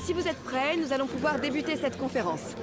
si vous êtes prêts, nous allons pouvoir débuter cette conférence.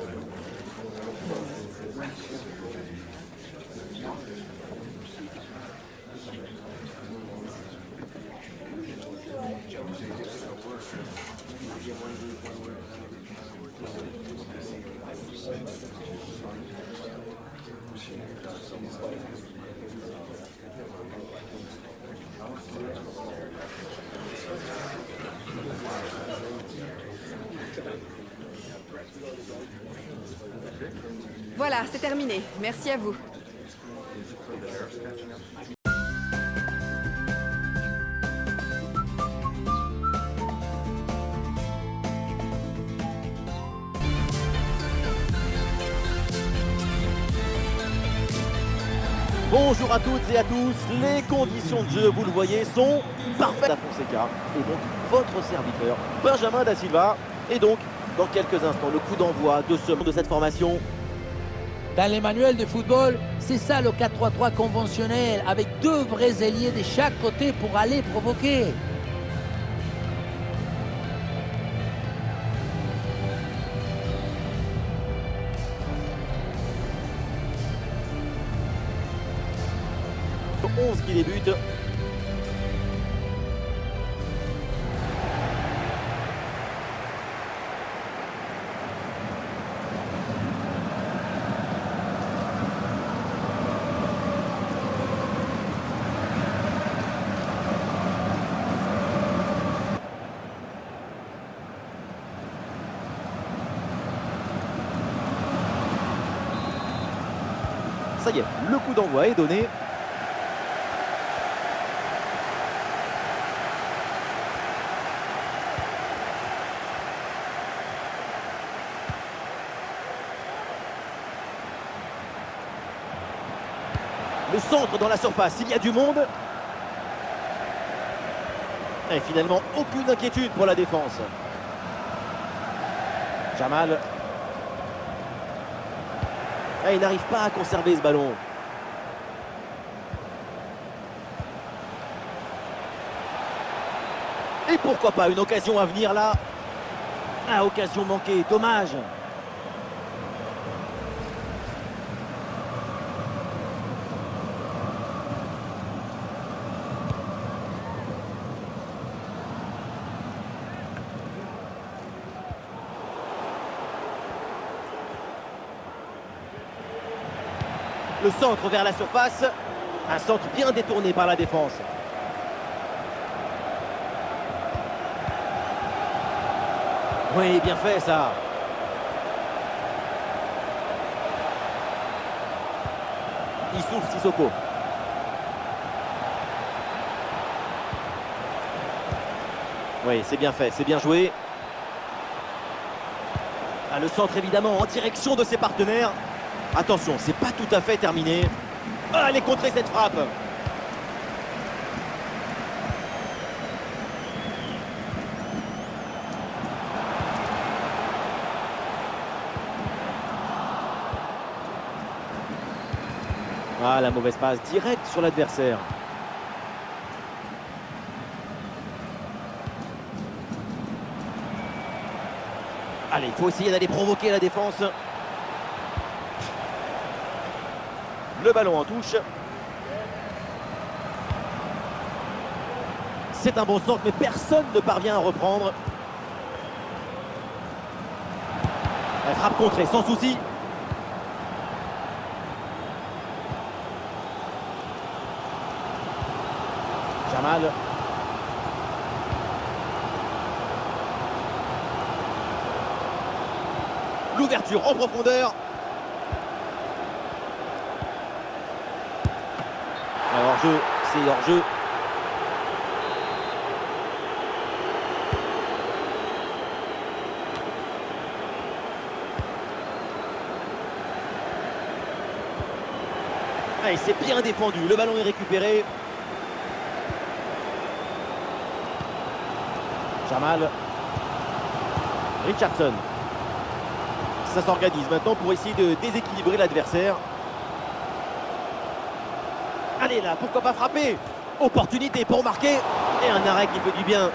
Voilà, c'est terminé. Merci à vous. Bonjour à toutes et à tous, les conditions de jeu, vous le voyez, sont parfaites à Fonseca. Et donc, votre serviteur, Benjamin Da Silva. Et donc, dans quelques instants, le coup d'envoi de cette formation. Dans les manuels de football, c'est ça le 4-3-3 conventionnel, avec deux vrais ailiers de chaque côté pour aller provoquer. Le 11 qui débute. Ça y est, le coup d'envoi est donné. Le centre dans la surface, il y a du monde. Et finalement, aucune inquiétude pour la défense. Jamal. Et il n'arrive pas à conserver ce ballon. Et pourquoi pas une occasion à venir là. Ah, occasion manquée, dommage. Le centre vers la surface. Un centre bien détourné par la défense. Oui, bien fait ça. Il souffle Sissoko. Oui, c'est bien fait, c'est bien joué. Ah, le centre évidemment en direction de ses partenaires. Attention, c'est pas tout à fait terminé. Ah, elle est contrée cette frappe. Ah, la mauvaise passe directe sur l'adversaire. Allez, il faut essayer d'aller provoquer la défense. Le ballon en touche. C'est un bon centre, mais personne ne parvient à reprendre. Elle frappe contrée sans souci. Jamal. L'ouverture en profondeur. Hors-jeu, c'est hors-jeu. Allez, c'est bien défendu, le ballon est récupéré. Jamal. Richardson. Ça s'organise maintenant pour essayer de déséquilibrer l'adversaire. Allez là, pourquoi pas frapper? Opportunité pour marquer. Et un arrêt qui fait du bien.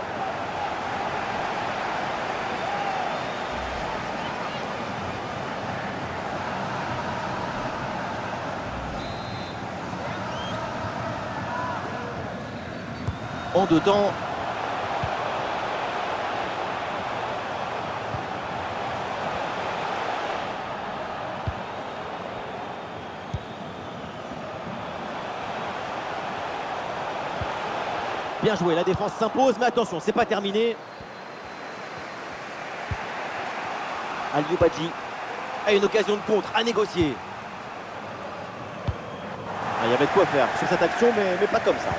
en deux temps. Bien joué, la défense s'impose, mais attention, c'est pas terminé. Aliou Badji a une occasion de contre à négocier. Ah, il y avait de quoi faire sur cette action, mais pas comme ça.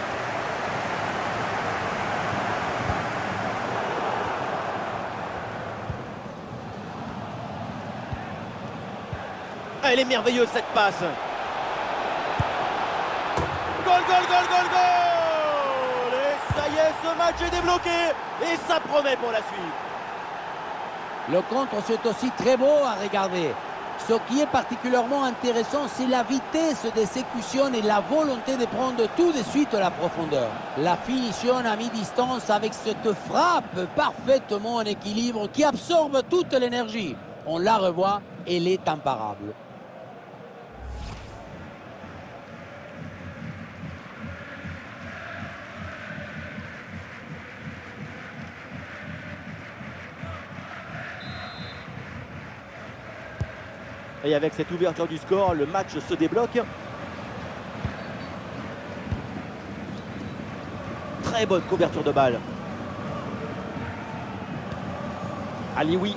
Elle est merveilleuse cette passe. Goal, goal, goal, goal, goal! Et ça y est, ce match est débloqué et ça promet pour la suite. Le contre, c'est aussi très beau à regarder. Ce qui est particulièrement intéressant, c'est la vitesse d'exécution et la volonté de prendre tout de suite la profondeur. La finition à mi-distance avec cette frappe parfaitement en équilibre qui absorbe toute l'énergie. On la revoit, elle est imparable. Et avec cette ouverture du score, le match se débloque. Très bonne couverture de balle. Alioui.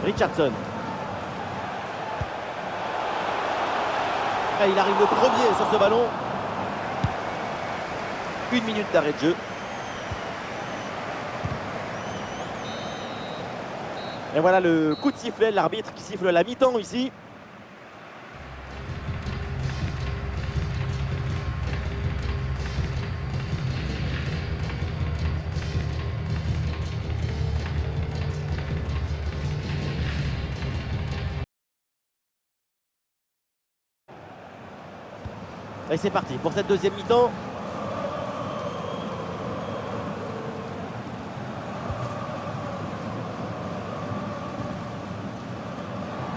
Richardson. Et il arrive le premier sur ce ballon. 1 minute d'arrêt de jeu. Et voilà le coup de sifflet, l'arbitre qui siffle la mi-temps ici. Et c'est parti pour cette deuxième mi-temps.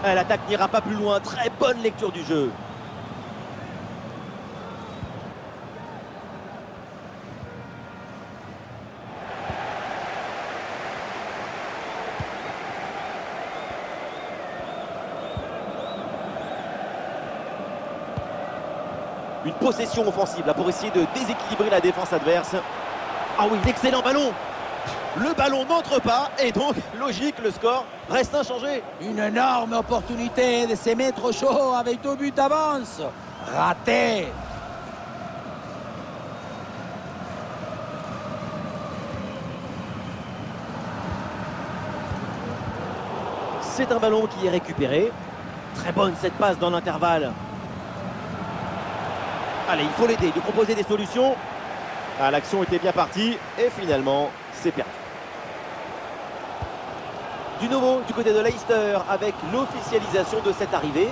L'attaque n'ira pas plus loin. Très bonne lecture du jeu. Une possession offensive là pour essayer de déséquilibrer la défense adverse. Ah oui, l'excellent ballon. Le ballon n'entre pas et donc, logique, le score reste inchangé. Une énorme opportunité de se mettre au chaud avec 2 buts d'avance. Raté. C'est un ballon qui est récupéré. Très bonne cette passe dans l'intervalle. Allez, il faut l'aider, lui proposer des solutions. Ah, l'action était bien partie et finalement, c'est perdu. Du nouveau du côté de Leicester avec l'officialisation de cette arrivée.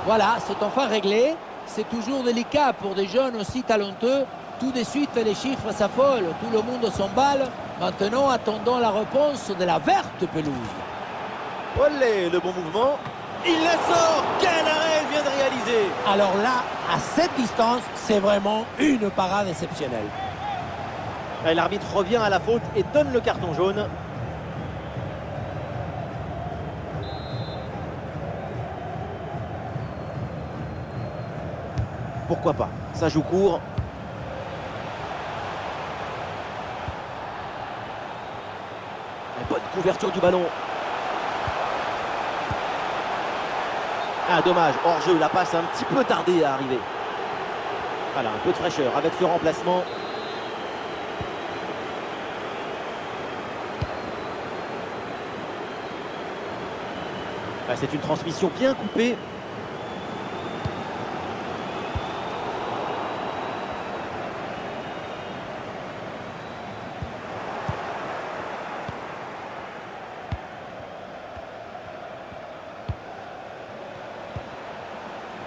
Voilà, c'est enfin réglé. C'est toujours délicat pour des jeunes aussi talentueux. Tout de suite, les chiffres s'affolent. Tout le monde s'emballe. Maintenant, attendons la réponse de la verte pelouse. Olé, le bon mouvement. Il la sort. Quel arrêt elle vient de réaliser. Alors là, à cette distance, c'est vraiment une parade exceptionnelle. Et l'arbitre revient à la faute et donne le carton jaune. Pourquoi pas? Ça joue court. La bonne couverture du ballon. Ah, dommage. Hors-jeu, la passe a un petit peu tardé à arriver. Voilà, un peu de fraîcheur avec ce remplacement. Ah, c'est une transmission bien coupée.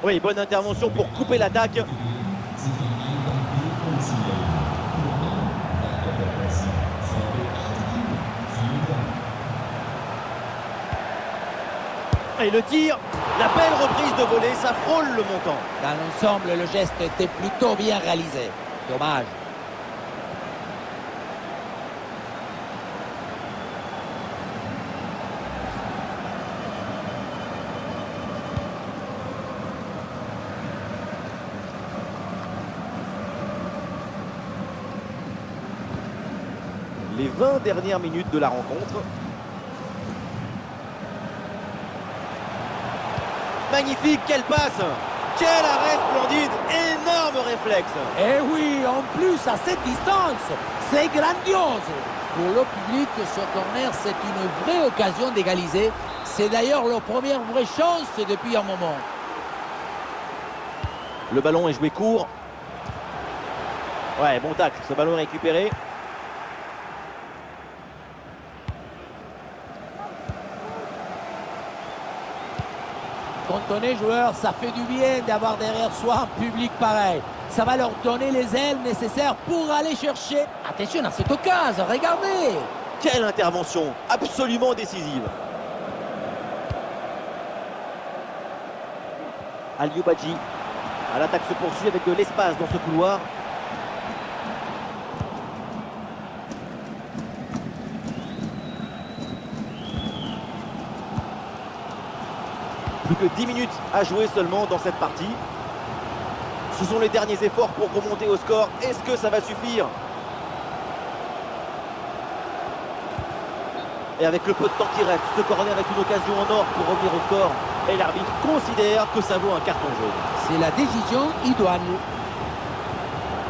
Oui, bonne intervention pour couper l'attaque. Et le tir, La belle reprise de volée, ça frôle le montant. Dans l'ensemble, le geste était plutôt bien réalisé. Dommage. Les 20 dernières minutes de la rencontre. Magnifique, quelle passe! Quel arrêt splendide! Énorme réflexe! Et oui, en plus à cette distance, c'est grandiose. Pour le public, ce corner, c'est une vraie occasion d'égaliser. C'est d'ailleurs leur première vraie chance depuis un moment. Le ballon est joué court. Ouais, bon tacle, ce ballon est récupéré. Quand on est joueur, ça fait du bien d'avoir derrière soi un public pareil. Ça va leur donner les ailes nécessaires pour aller chercher. Attention à cette occasion, regardez! Quelle intervention absolument décisive. Aliou Badji. L'attaque se poursuit avec de l'espace dans ce couloir. Plus que 10 minutes à jouer seulement dans cette partie. Ce sont les derniers efforts pour remonter au score. Est-ce que ça va suffire? Et avec le peu de temps qui reste, ce corner est une occasion en or pour revenir au score. Et l'arbitre considère que ça vaut un carton jaune. C'est la décision idoine.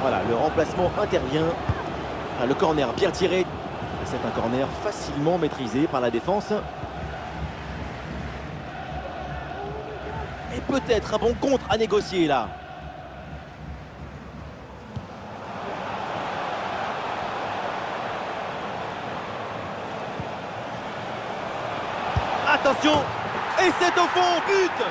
Voilà, le remplacement intervient. Le corner bien tiré. C'est un corner facilement maîtrisé par la défense. Et peut-être un bon contre à négocier là. Attention! Et c'est au fond, but!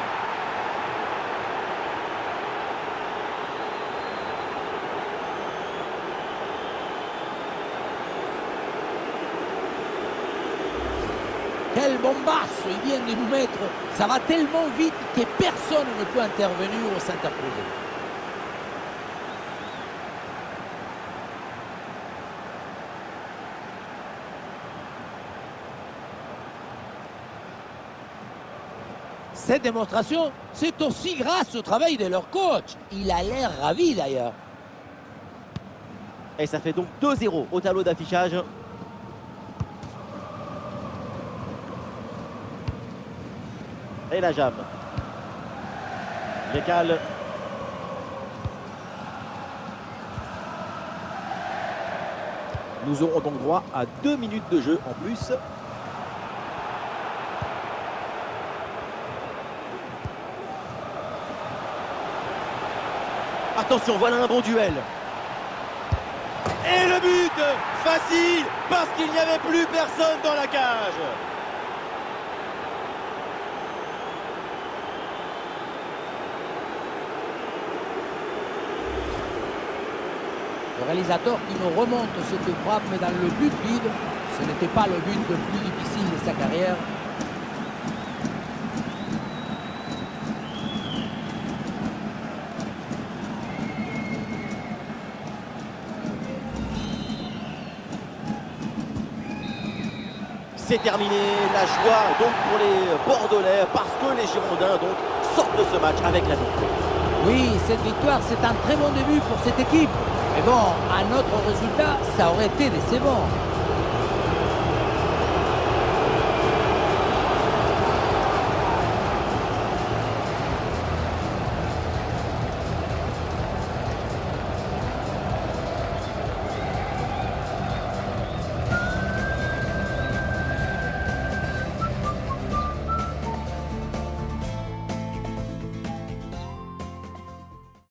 Quel bombasse il vient de nous mettre. Ça va tellement vite que personne ne peut intervenir ou s'interposer. Cette démonstration, c'est aussi grâce au travail de leur coach. Il a l'air ravi d'ailleurs. Et ça fait donc 2-0 au tableau d'affichage. Et la jambe. Lécal. Nous aurons donc droit à 2 minutes de jeu en plus. Attention, voilà un bon duel. Et le but! Facile, parce qu'il n'y avait plus personne dans la cage. Le réalisateur qui nous remonte cette frappe dans le but vide, ce n'était pas le but le plus difficile de sa carrière. C'est terminé, la joie donc pour les Bordelais parce que les Girondins donc sortent de ce match avec la victoire. Oui, cette victoire, c'est un très bon début pour cette équipe. Mais bon, un autre résultat, ça aurait été décevant.